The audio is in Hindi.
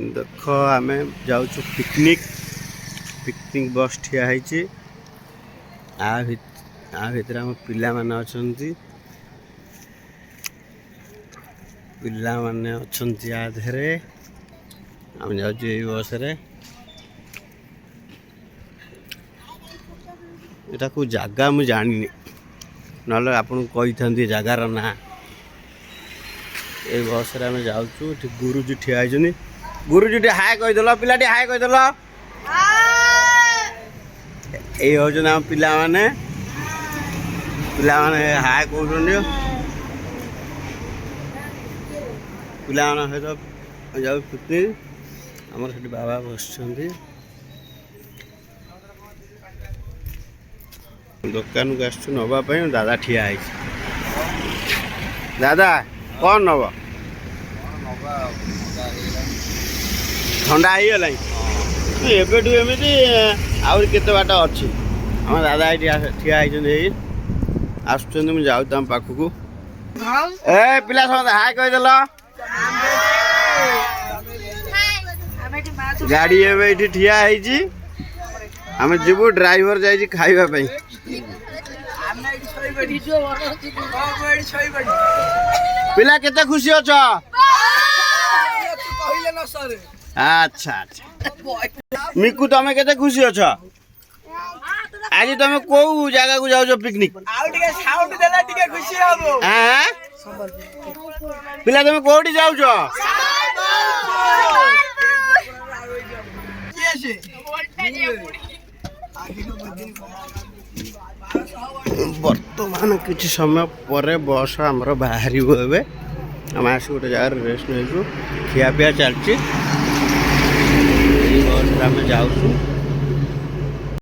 देख आम जाऊँ पिकनिक पिकनिक बस ठिया है भितर आम पिला माने अछंती पिला माने अछंती आ धेरे आम जाऊँ ये बस रे एटा को जगह मु जानी ना आपन कही था जगार ना ये बस रे आम जाऊँ गुरुजी ठिया है गुरुजी टे हाय कहीदेल पिलाटी हाय कहीदेल ये हूँ आम पिला माने हाय कहते पिला सहित जाऊ पिकनिक आम से बाबा बस दुकान को आसु नापी दादा ठिया है दादा कौन नब ठंडा हो गला एबेठू एमती आहरी केते बाट अच्छी आम दादा ये ठिया है आसुँच मुझे जाऊँ तम पाखक ए पिला समझ हाय कहीदेल गाड़ी ये ठिया है आम जीवु ड्राइवर जाइए खावाई पिला केते खुशी अच्छा अच्छा अच्छा मिकु तमे केते खुशी अच्छा आज तुम कौ जगह को जाओ पिकनिक पिला तुम कौटी जाऊ बर्तमान किसी समय पर बस आमर बाहर आम आस गोटे जगार रेस्ट नहीं खिया पिया चलती बस आम जाऊँ